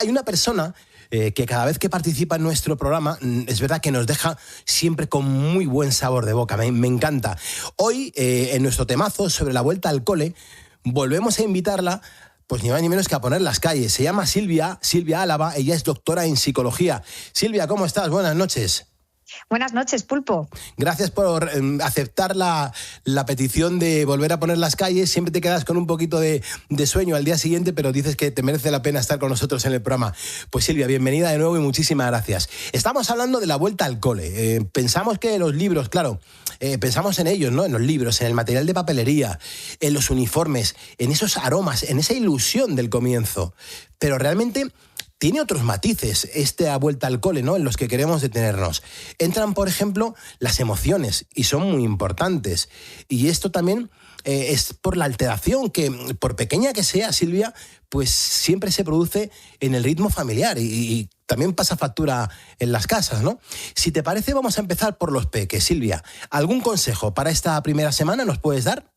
Hay una persona que cada vez que participa en nuestro programa, es verdad que nos deja siempre con muy buen sabor de boca, me encanta. Hoy, en nuestro temazo sobre la vuelta al cole, volvemos a invitarla, pues ni más ni menos que a poner las calles. Se llama Silvia Álava, ella es doctora en psicología. Silvia, ¿cómo estás? Buenas noches. Buenas noches, Pulpo. Gracias por aceptar la petición de volver a poner las calles. Siempre te quedas con un poquito de sueño al día siguiente, pero dices que te merece la pena estar con nosotros en el programa. Pues Silvia, bienvenida de nuevo y muchísimas gracias. Estamos hablando de la vuelta al cole. Pensamos que los libros, claro, pensamos en ellos, ¿no? En los libros, en el material de papelería, en los uniformes, en esos aromas, en esa ilusión del comienzo. Pero realmente tiene otros matices esta vuelta al cole, ¿no?, en los que queremos detenernos. Entran, por ejemplo, las emociones, y son muy importantes. Y esto también es por la alteración que, por pequeña que sea, Silvia, pues siempre se produce en el ritmo familiar y también pasa factura en las casas, ¿no? Si te parece, vamos a empezar por los peques. Silvia, ¿algún consejo para esta primera semana nos puedes dar?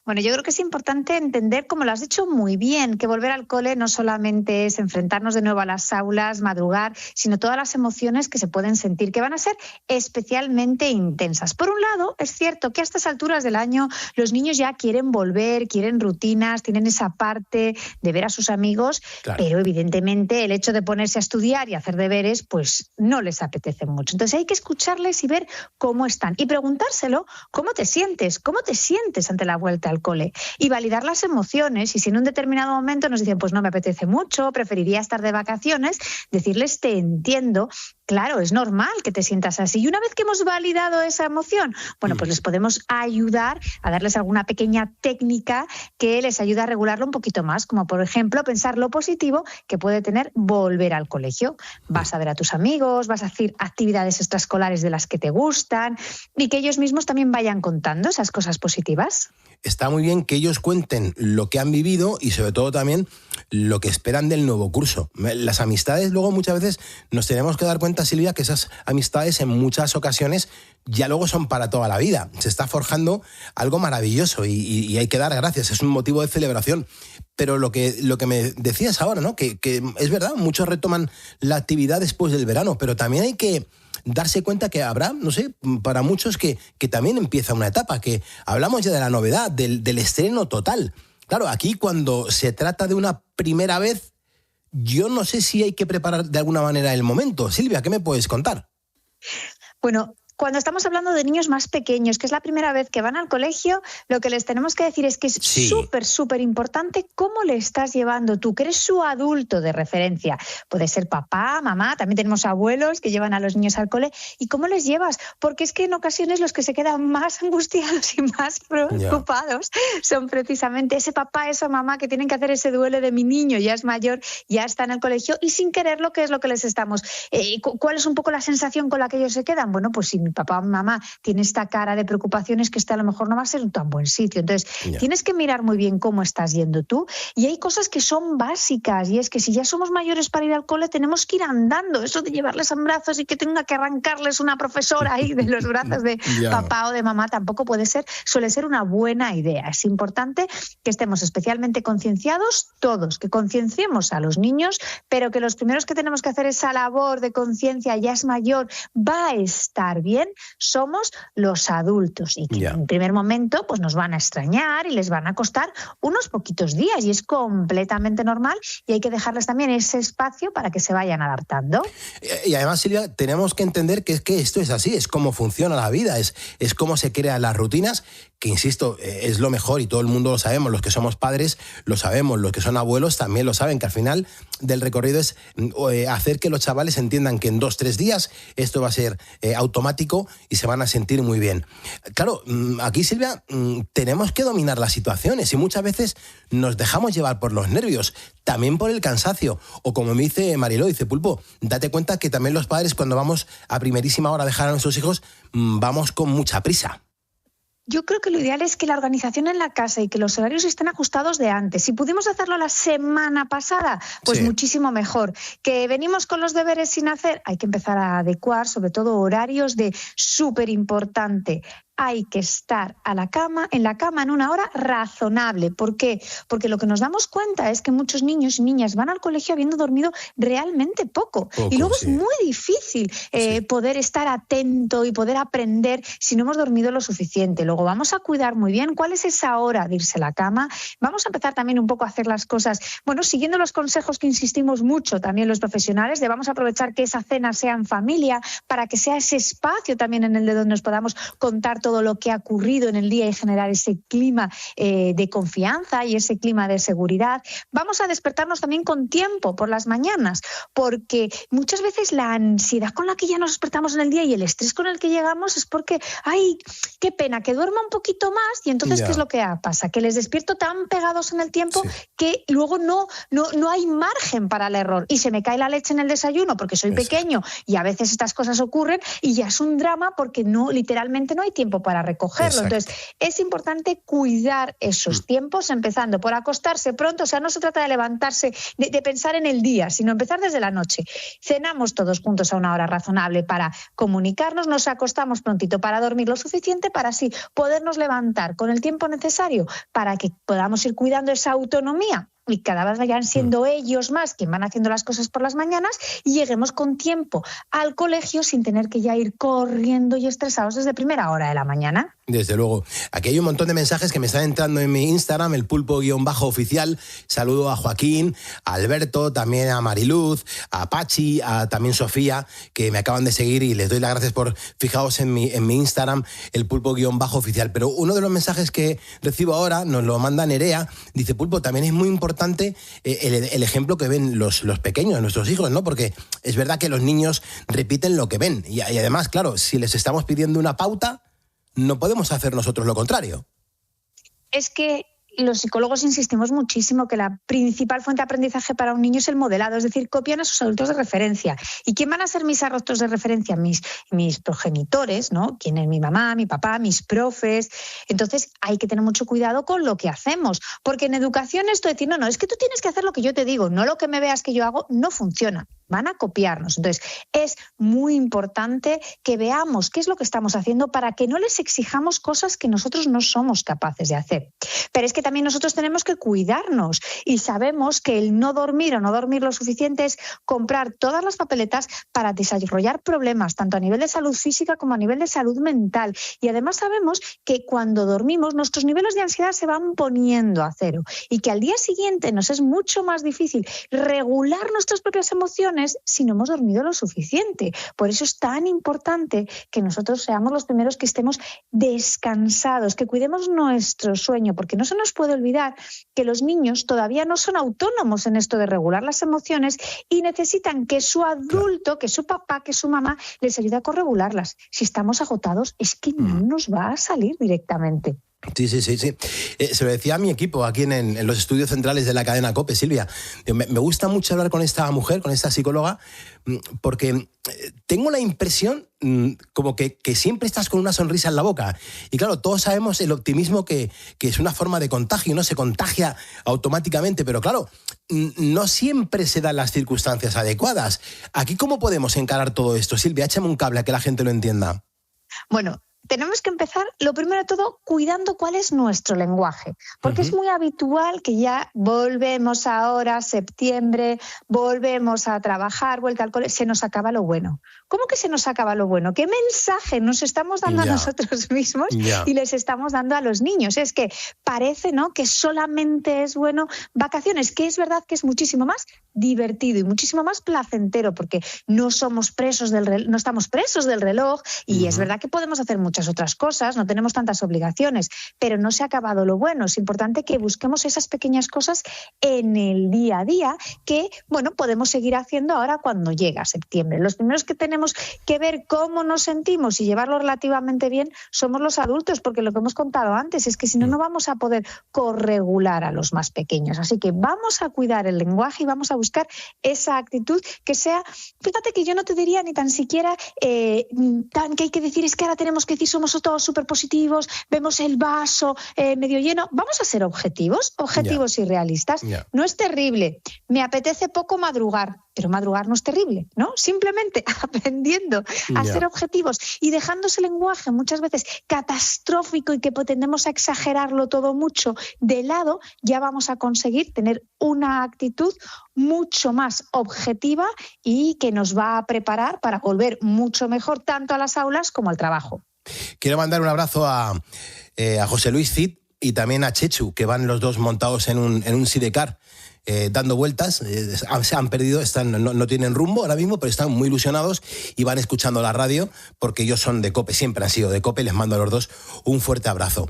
Bueno, yo creo que es importante entender, como lo has dicho muy bien, que volver al cole no solamente es enfrentarnos de nuevo a las aulas, madrugar, sino todas las emociones que se pueden sentir, que van a ser especialmente intensas. Por un lado, es cierto que a estas alturas del año los niños ya quieren volver, quieren rutinas, tienen esa parte de ver a sus amigos, claro, pero evidentemente el hecho de ponerse a estudiar y hacer deberes, pues no les apetece mucho. Entonces hay que escucharles y ver cómo están y preguntárselo, ¿cómo te sientes? ¿Cómo te sientes ante la vuelta al cole? Y validar las emociones, y si en un determinado momento nos dicen pues no me apetece mucho, preferiría estar de vacaciones, decirles te entiendo, claro, es normal que te sientas así. Y una vez que hemos validado esa emoción, bueno, pues les podemos ayudar a darles alguna pequeña técnica que les ayude a regularlo un poquito más, como por ejemplo pensar lo positivo que puede tener volver al colegio. Vas a ver a tus amigos, vas a hacer actividades extraescolares de las que te gustan y que ellos mismos también vayan contando esas cosas positivas. Está muy bien que ellos cuenten lo que han vivido y sobre todo también lo que esperan del nuevo curso. Las amistades, luego muchas veces nos tenemos que dar cuenta, Silvia, que esas amistades en muchas ocasiones ya luego son para toda la vida. Se está forjando algo maravilloso y hay que dar gracias, es un motivo de celebración. Pero lo que me decías ahora, ¿no?, que es verdad, muchos retoman la actividad después del verano, pero también hay que darse cuenta que habrá, no sé, para muchos que también empieza una etapa, que hablamos ya de la novedad, del estreno total. Claro, aquí cuando se trata de una primera vez, yo no sé si hay que preparar de alguna manera el momento. Silvia, ¿qué me puedes contar? Bueno, cuando estamos hablando de niños más pequeños, que es la primera vez que van al colegio, lo que les tenemos que decir es que es súper importante cómo le estás llevando tú, que eres su adulto de referencia. Puede ser papá, mamá, también tenemos abuelos que llevan a los niños al cole. ¿Y cómo les llevas? Porque es que en ocasiones los que se quedan más angustiados y más preocupados son precisamente ese papá, esa mamá que tienen que hacer ese duelo de mi niño, ya es mayor, ya está en el colegio y sin quererlo, ¿qué es lo que les estamos? ¿Cuál es un poco la sensación con la que ellos se quedan? Bueno, pues si mi papá o mi mamá tiene esta cara de preocupación, es que este a lo mejor no va a ser un tan buen sitio. Entonces, tienes que mirar muy bien cómo estás yendo tú. Y hay cosas que son básicas, y es que si ya somos mayores para ir al cole, tenemos que ir andando. Eso de llevarles en brazos y que tenga que arrancarles una profesora ahí de los brazos de papá o de mamá tampoco suele ser una buena idea. Es importante que estemos especialmente concienciados todos, que concienciemos a los niños, pero que los primeros que tenemos que hacer esa labor de conciencia, ya es mayor, va a estar bien, somos los adultos y que en primer momento pues nos van a extrañar y les van a costar unos poquitos días y es completamente normal y hay que dejarles también ese espacio para que se vayan adaptando. Y además, Silvia, tenemos que entender que esto es así, es cómo funciona la vida, es cómo se crean las rutinas, que insisto, es lo mejor y todo el mundo lo sabemos, los que somos padres lo sabemos, los que son abuelos también lo saben, que al final del recorrido es hacer que los chavales entiendan que en 2-3 días esto va a ser automático y se van a sentir muy bien. Claro, aquí, Silvia, tenemos que dominar las situaciones y muchas veces nos dejamos llevar por los nervios, también por el cansancio, o como me dice Mariló, dice Pulpo, date cuenta que también los padres cuando vamos a primerísima hora a dejar a nuestros hijos, vamos con mucha prisa. Yo creo que lo ideal es que la organización en la casa y que los horarios estén ajustados de antes. Si pudimos hacerlo la semana pasada, pues muchísimo mejor. Que venimos con los deberes sin hacer, hay que empezar a adecuar, sobre todo horarios de súper importante. hay que estar en la cama en una hora razonable. ¿Por qué? Porque lo que nos damos cuenta es que muchos niños y niñas van al colegio habiendo dormido realmente poco y luego es muy difícil poder estar atento y poder aprender si no hemos dormido lo suficiente. Luego vamos a cuidar muy bien cuál es esa hora de irse a la cama. Vamos a empezar también un poco a hacer las cosas, siguiendo los consejos que insistimos mucho también los profesionales, de vamos a aprovechar que esa cena sea en familia para que sea ese espacio también en el de donde nos podamos contar todo lo que ha ocurrido en el día y generar ese clima de confianza y ese clima de seguridad. Vamos a despertarnos también con tiempo por las mañanas, porque muchas veces la ansiedad con la que ya nos despertamos en el día y el estrés con el que llegamos es porque, ay, qué pena, que duerma un poquito más y entonces, ¿qué es lo que pasa? Que les despierto tan pegados en el tiempo que luego no hay margen para el error y se me cae la leche en el desayuno porque soy pequeño y a veces estas cosas ocurren y ya es un drama porque literalmente no hay tiempo para recogerlo. Entonces, es importante cuidar esos tiempos, empezando por acostarse pronto. O sea, no se trata de levantarse, de pensar en el día, sino empezar desde la noche. Cenamos todos juntos a una hora razonable para comunicarnos, nos acostamos prontito para dormir lo suficiente para así podernos levantar con el tiempo necesario para que podamos ir cuidando esa autonomía y cada vez vayan siendo ellos más quien van haciendo las cosas por las mañanas y lleguemos con tiempo al colegio sin tener que ya ir corriendo y estresados desde primera hora de la mañana. Desde luego. Aquí hay un montón de mensajes que me están entrando en mi Instagram, el pulpo_oficial. Saludo a Joaquín, a Alberto, también a Mariluz, a Pachi, a también Sofía, que me acaban de seguir y les doy las gracias por fijaos en mi Instagram, el pulpo_oficial. Pero uno de los mensajes que recibo ahora nos lo manda Nerea. Dice, Pulpo, también es muy importante el ejemplo que ven los pequeños, nuestros hijos, ¿no? Porque es verdad que los niños repiten lo que ven. Y además, claro, si les estamos pidiendo una pauta, no podemos hacer nosotros lo contrario. Es que los psicólogos insistimos muchísimo que la principal fuente de aprendizaje para un niño es el modelado, es decir, copian a sus adultos de referencia. ¿Y quién van a ser mis adultos de referencia? Mis progenitores, ¿no? ¿Quién es mi mamá, mi papá, mis profes? Entonces hay que tener mucho cuidado con lo que hacemos, porque en educación esto de decir, no, es que tú tienes que hacer lo que yo te digo, no lo que me veas que yo hago, no funciona. Van a copiarnos. Entonces, es muy importante que veamos qué es lo que estamos haciendo para que no les exijamos cosas que nosotros no somos capaces de hacer. Pero es que también nosotros tenemos que cuidarnos y sabemos que el no dormir o no dormir lo suficiente es comprar todas las papeletas para desarrollar problemas, tanto a nivel de salud física como a nivel de salud mental. Y además sabemos que cuando dormimos nuestros niveles de ansiedad se van poniendo a cero y que al día siguiente nos es mucho más difícil regular nuestras propias emociones si no hemos dormido lo suficiente. Por eso es tan importante que nosotros seamos los primeros que estemos descansados, que cuidemos nuestro sueño, porque no se nos puede olvidar que los niños todavía no son autónomos en esto de regular las emociones y necesitan que su adulto, que su papá, que su mamá les ayude a corregularlas. Si estamos agotados, es que no nos va a salir directamente. Sí. Se lo decía a mi equipo aquí en los estudios centrales de la cadena COPE, Silvia. Me gusta mucho hablar con esta mujer, con esta psicóloga, porque tengo la impresión como que siempre estás con una sonrisa en la boca. Y claro, todos sabemos el optimismo que es una forma de contagio, ¿no? Se contagia automáticamente, pero claro, no siempre se dan las circunstancias adecuadas. ¿Aquí cómo podemos encarar todo esto? Silvia, échame un cable a que la gente lo entienda. Bueno, tenemos que empezar, lo primero de todo, cuidando cuál es nuestro lenguaje, porque es muy habitual que ya volvemos ahora, septiembre, volvemos a trabajar, vuelta al cole, se nos acaba lo bueno. ¿Cómo que se nos acaba lo bueno? ¿Qué mensaje nos estamos dando a nosotros mismos y les estamos dando a los niños? Es que parece, ¿no?, que solamente es bueno vacaciones, que es verdad que es muchísimo más divertido y muchísimo más placentero, porque no somos presos no estamos presos del reloj y es verdad que podemos hacer muchas otras cosas, no tenemos tantas obligaciones, pero no se ha acabado lo bueno. Es importante que busquemos esas pequeñas cosas en el día a día que, bueno, podemos seguir haciendo ahora cuando llega septiembre. Los primeros que tenemos que ver cómo nos sentimos y llevarlo relativamente bien somos los adultos, porque lo que hemos contado antes es que si no, no vamos a poder corregular a los más pequeños. Así que vamos a cuidar el lenguaje y vamos a buscar esa actitud que sea, fíjate que yo no te diría ni tan siquiera que hay que decir es que ahora tenemos que decir somos todos súper positivos, vemos el vaso medio lleno. Vamos a ser objetivos y realistas. No es terrible. Me apetece poco madrugar, pero madrugar no es terrible, ¿no? Simplemente aprendiendo a ser objetivos y dejando ese lenguaje muchas veces catastrófico y que tendemos a exagerarlo todo mucho de lado, ya vamos a conseguir tener una actitud mucho más objetiva y que nos va a preparar para volver mucho mejor tanto a las aulas como al trabajo. Quiero mandar un abrazo a José Luis Cid y también a Chechu, que van los dos montados en un sidecar. Dando vueltas, se han perdido, no tienen rumbo ahora mismo, pero están muy ilusionados y van escuchando la radio porque ellos son de COPE, siempre han sido de COPE, les mando a los dos un fuerte abrazo.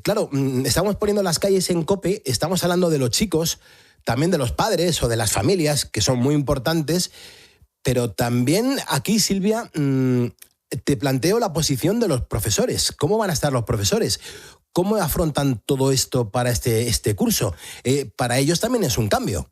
Claro, estamos poniendo las calles en COPE, estamos hablando de los chicos, también de los padres o de las familias, que son muy importantes, pero también aquí, Silvia, te planteo la posición de los profesores. ¿Cómo van a estar los profesores? ¿Cómo afrontan todo esto para este curso? Para ellos también es un cambio.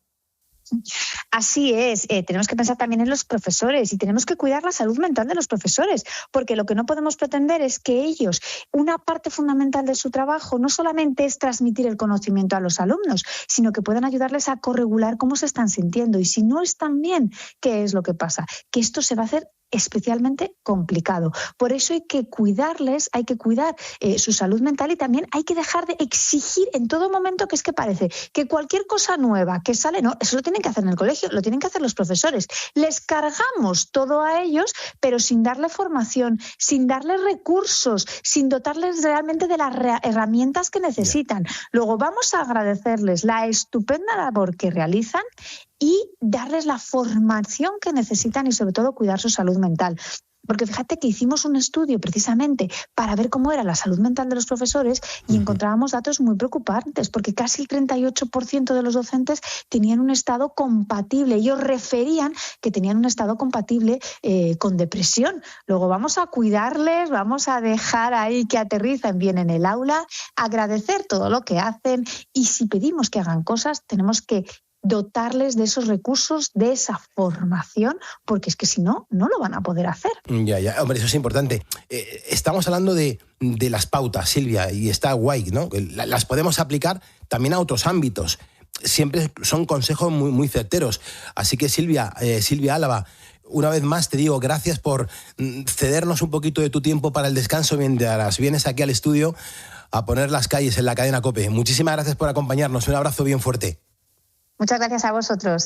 Así es, tenemos que pensar también en los profesores y tenemos que cuidar la salud mental de los profesores, porque lo que no podemos pretender es que ellos, una parte fundamental de su trabajo no solamente es transmitir el conocimiento a los alumnos, sino que puedan ayudarles a corregular cómo se están sintiendo y si no están bien, ¿qué es lo que pasa? Que esto se va a hacer especialmente complicado. Por eso hay que cuidarles, hay que cuidar su salud mental y también hay que dejar de exigir en todo momento que es que parece que cualquier cosa nueva que sale, no, eso lo tienen que hacer en el colegio, lo tienen que hacer los profesores. Les cargamos todo a ellos, pero sin darle formación, sin darles recursos, sin dotarles realmente de las herramientas que necesitan. Luego vamos a agradecerles la estupenda labor que realizan y darles la formación que necesitan y sobre todo cuidar su salud mental. Porque fíjate que hicimos un estudio precisamente para ver cómo era la salud mental de los profesores y encontrábamos datos muy preocupantes, porque casi el 38% de los docentes tenían un estado compatible. Ellos referían que tenían un estado compatible con depresión. Luego vamos a cuidarles, vamos a dejar ahí que aterricen bien en el aula, agradecer todo lo que hacen y si pedimos que hagan cosas, tenemos que dotarles de esos recursos, de esa formación, porque es que si no, no lo van a poder hacer. Ya, hombre, eso es importante. Estamos hablando de las pautas, Silvia, y está guay, ¿no? Las podemos aplicar también a otros ámbitos. Siempre son consejos muy, muy certeros. Así que Silvia Álava, una vez más te digo gracias por cedernos un poquito de tu tiempo para el descanso mientras vienes aquí al estudio a poner las calles en la cadena COPE. Muchísimas gracias por acompañarnos. Un abrazo bien fuerte. Muchas gracias a vosotros.